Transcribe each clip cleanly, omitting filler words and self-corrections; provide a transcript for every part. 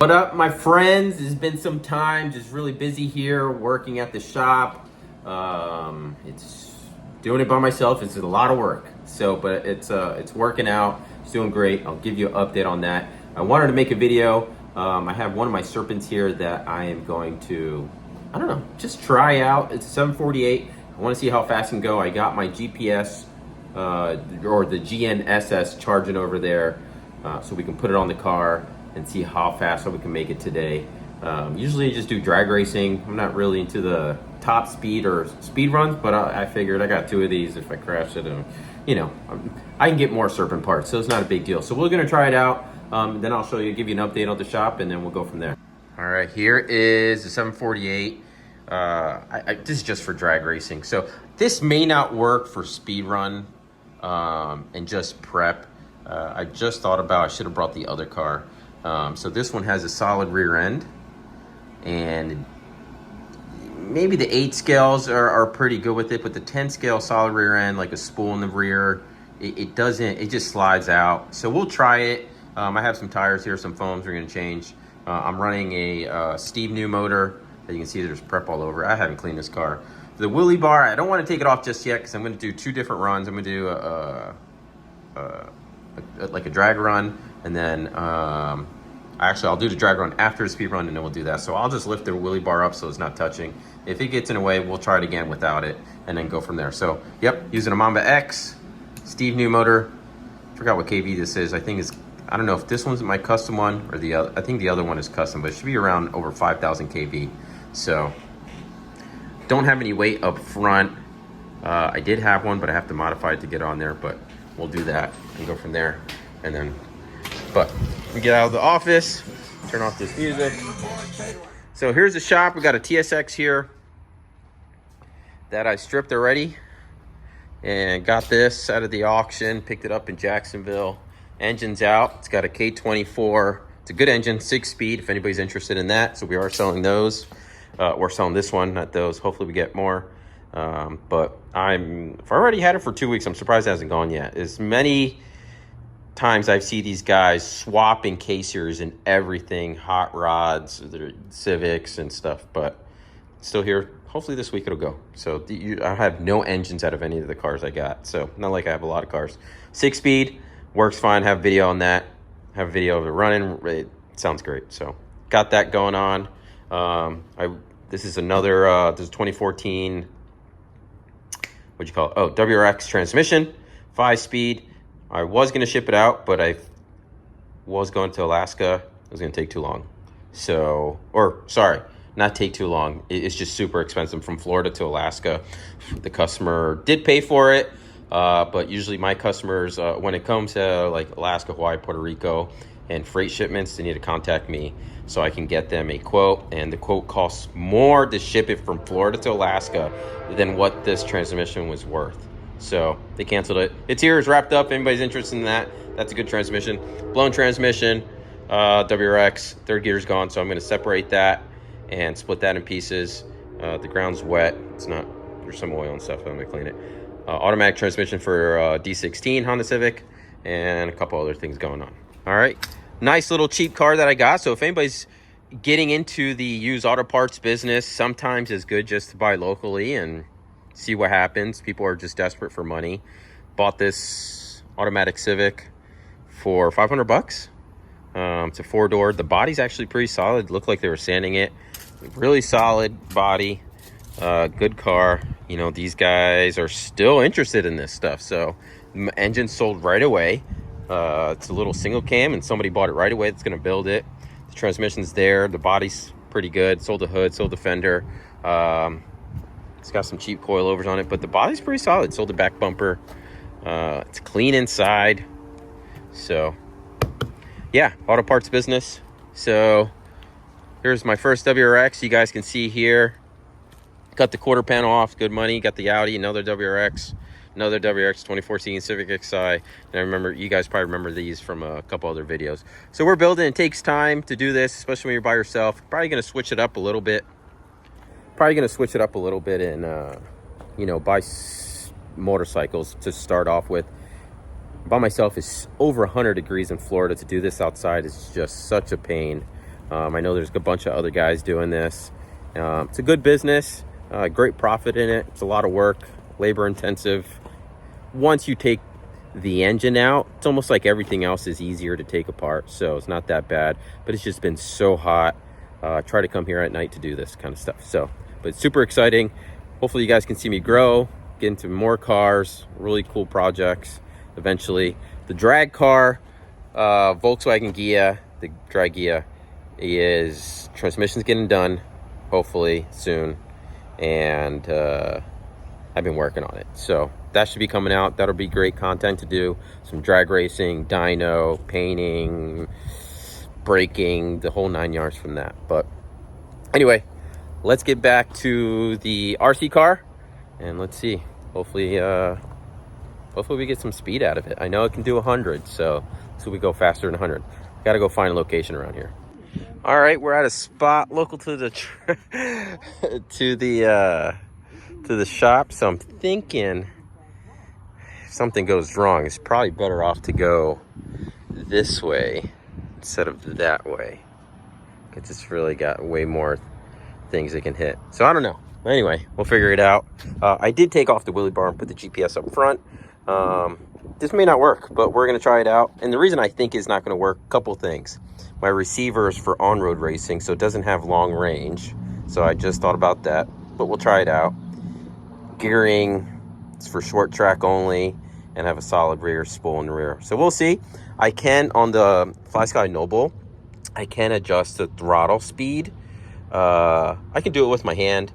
What up, my friends? It's been some time, just really busy here working at the shop. It's doing it by myself. It's a lot of work. So, but it's working out. It's doing great. I'll give you an update on that. I wanted to make a video. I have one of my Serpents here that I am going to, I don't know, just try out. It's a 748. I want to see how fast it can go. I got my GPS or the GNSS charging over there, so we can put it on the car and see how fast we can make it today. Usually I just do drag racing. I'm not really into the top speed or speed runs, but I figured I got two of these. If I crash it, you know, I can get more Serpent parts, so it's not a big deal. So we're gonna try it out. Then I'll show you, give you an update on the shop, and then we'll go from there. All right, here is the 748. This is just for drag racing. So this may not work for speed run and just prep. I just thought about, I should have brought the other car. So this one has a solid rear end, and maybe the 8 scales are pretty good with it, but the 10 scale solid rear end, like a spool in the rear, it doesn't, it just slides out. So we'll try it. I have some tires here, some foams we're gonna change. I'm running a Steve new motor. As you can see, there's prep all over. I haven't cleaned this car. The wheelie bar, I don't want to take it off just yet because I'm going to do 2 different runs. I'm going to do like a drag run, and then actually I'll do the drag run after the speed run, and then we'll do that. So I'll just lift the wheelie bar up so it's not touching. If it gets in the way, we'll try it again without it, and then go from there. So yep, using a Mamba X, Steve new motor. Forgot what KV this is. I think it's, I don't know if this one's my custom one or the other. I think the other one is custom, but it should be around over 5,000 KV. So don't have any weight up front. I did have one, but I have to modify it to get on there, but we'll do that and go from there. And then, but we get out of the office, turn off this music. So here's the shop. We got a TSX here that I stripped already and got this out of the auction, picked it up in Jacksonville. Engine's out. It's got a K24. It's a good engine, 6-speed, if anybody's interested in that. So we are selling those. We're selling this one, not those. Hopefully we get more. But I've already had it for 2 weeks. I'm surprised it hasn't gone yet. As many times I've seen these guys swapping K-Series and everything, hot rods, their Civics and stuff, but still here. Hopefully this week it'll go. So I have no engines out of any of the cars I got. So not like I have a lot of cars. 6-speed, works fine. Have video on that. Have a video of it running. It sounds great. So got that going on. This is another, this is 2014, what'd you call it? Oh, WRX transmission, 5-speed. I was going to ship it out, but I was going to Alaska. It was going to take too long. So, or sorry, not take too long. It's just super expensive from Florida to Alaska. The customer did pay for it, but usually my customers, when it comes to like Alaska, Hawaii, Puerto Rico, and freight shipments, they need to contact me so I can get them a quote, and the quote costs more to ship it from Florida to Alaska than what this transmission was worth. So they canceled it. It's here, it's wrapped up. Anybody's interested in that, that's a good transmission. Blown transmission, WRX, third gear's gone, so I'm gonna separate that and split that in pieces. The ground's wet, it's not, there's some oil and stuff, I'm gonna clean it. Automatic transmission for D16 Honda Civic, and a couple other things going on. All right, nice little cheap car that I got. So if anybody's getting into the used auto parts business, sometimes it's good just to buy locally and see what happens. People are just desperate for money. Bought this automatic Civic for 500 bucks. It's a 4-door. The body's actually pretty solid. Looked like they were sanding it. Really solid body. Good car. You know, these guys are still interested in this stuff. So engine sold right away. It's a little single cam, and somebody bought it right away that's going to build it. The transmission's there. The body's pretty good. Sold the hood, sold the fender. It's got some cheap coilovers on it, but the body's pretty solid. Sold the back bumper. It's clean inside. So, yeah, auto parts business. So, here's my first WRX. You guys can see here. Cut the quarter panel off. Good money. Got the Audi, another WRX. Another WRX 2014 Civic XI. And I remember, you guys probably remember these from a couple other videos. So we're building. It takes time to do this, especially when you're by yourself. Probably going to switch it up a little bit. And, you know, buy motorcycles to start off with. By myself, it's over 100 degrees in Florida. To do this outside is just such a pain. I know there's a bunch of other guys doing this. It's a good business, great profit in it. It's a lot of work, labor intensive. Once you take the engine out, it's almost like everything else is easier to take apart, so it's not that bad. But it's just been so hot. Try to come here at night to do this kind of stuff. So, but it's super exciting. Hopefully you guys can see me grow, get into more cars, really cool projects eventually. The drag car, Volkswagen Ghia, the drag Ghia, is transmission's getting done, hopefully soon, and I've been working on it, so that should be coming out. That'll be great content to do. Some drag racing, dyno, painting, braking, the whole 9 yards from that. But anyway, let's get back to the RC car and let's see. Hopefully we get some speed out of it. I know it can do 100, so we go faster than 100. Got to go find a location around here. All right, we're at a spot local to the to the shop. So I'm thinking if something goes wrong, it's probably better off to go this way instead of that way. It's really got way more things it can hit. So I don't know. Anyway, we'll figure it out. I did take off the wheelie bar and put the GPS up front. This may not work, but we're going to try it out. And the reason I think it's not going to work, a couple things. My receiver is for on-road racing, so it doesn't have long range. So I just thought about that, but we'll try it out. Gearing, it's for short track only, and have a solid rear spool in the rear. So we'll see. I can, on the FlySky Noble, I can adjust the throttle speed. I can do it with my hand,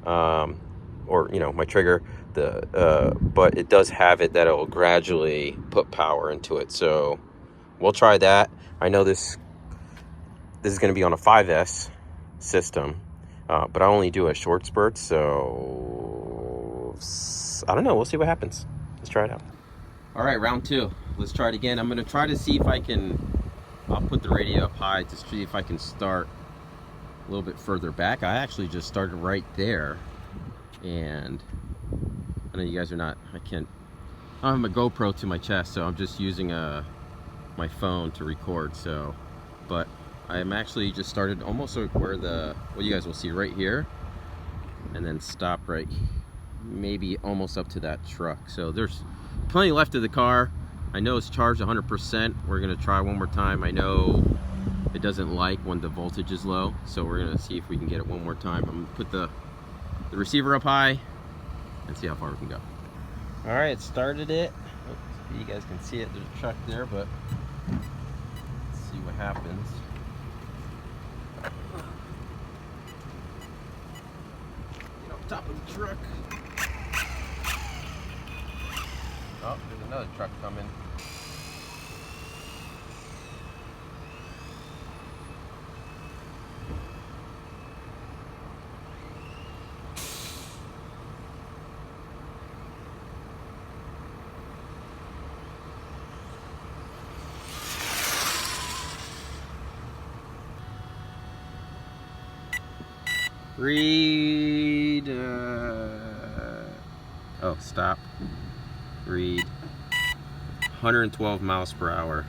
or, you know, my trigger. But it does have it that it will gradually put power into it. So we'll try that. I know this is going to be on a 5S system, but I only do a short spurt, so I don't know. We'll see what happens. Let's try it out. All right, round 2. Let's try it again. I'm going to try to see if I can, I'll put the radio up high to see if I can start a little bit further back. I actually just started right there, and I know you guys are not, I don't have my GoPro to my chest, so I'm just using my phone to record. So, but I'm actually just started almost where what you guys will see right here, and then stop right, maybe almost up to that truck. So there's plenty left of the car. I know it's charged 100%. We're gonna try one more time. I know it doesn't like when the voltage is low, so we're gonna see if we can get it one more time. I'm gonna put the receiver up high and see how far we can go. All right, it started it. Oops, you guys can see it, there's a truck there, but let's see what happens. Get on top of the truck. Oh, there's another truck coming. Read, oh, stop, read, 112 miles per hour.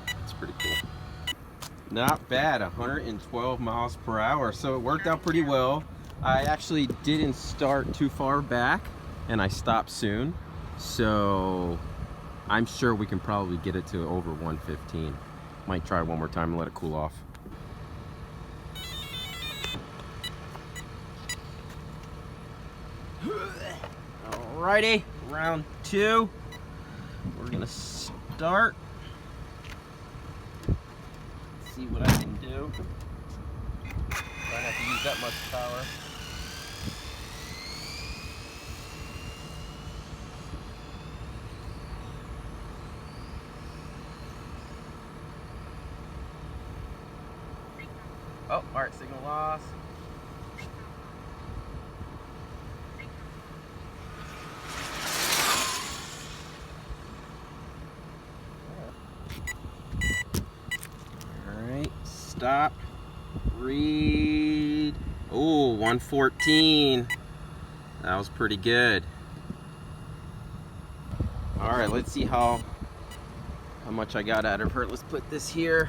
That's pretty cool. Not bad, 112 miles per hour. So it worked out pretty well. I actually didn't start too far back, and I stopped soon. So I'm sure we can probably get it to over 115. Might try one more time and let it cool off. Alrighty, round 2. We're gonna start. Let's see what I can do. Try not to use that much power. Oh, alright, signal loss. Stop, read. Oh, 114. That was pretty good. All right, let's see how how much I got out of her. Let's put this here.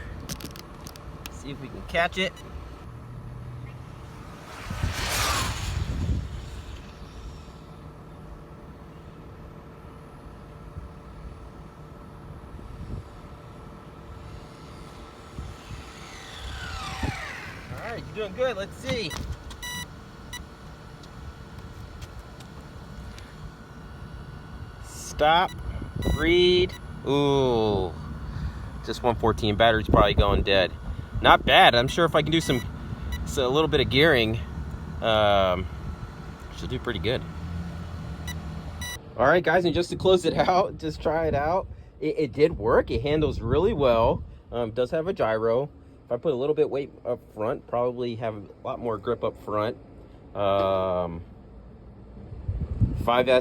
See if we can catch it. All right, you're doing good. Let's see. Stop. Read. Ooh. Just 114. Battery's probably going dead. Not bad. I'm sure if I can do a little bit of gearing, should do pretty good. All right, guys, and just to close it out, just try it out. It did work. It handles really well. Does have a gyro. If I put a little bit weight up front, probably have a lot more grip up front. 5S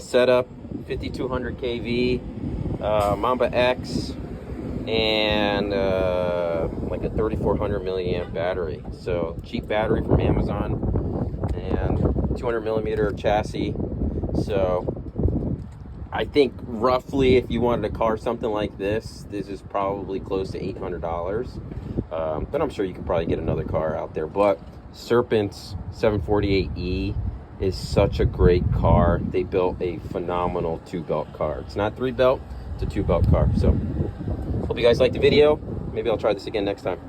setup, 5200 kV, Mamba X, and like a 3400 milliamp battery. So cheap battery from Amazon, and 200 millimeter chassis. So I think roughly, if you wanted to car something like this is probably close to $800. But I'm sure you could probably get another car out there. But Serpent's 748E is such a great car. They built a phenomenal 2-belt car. It's not 3-belt, it's a 2-belt car. So hope you guys liked the video. Maybe I'll try this again next time.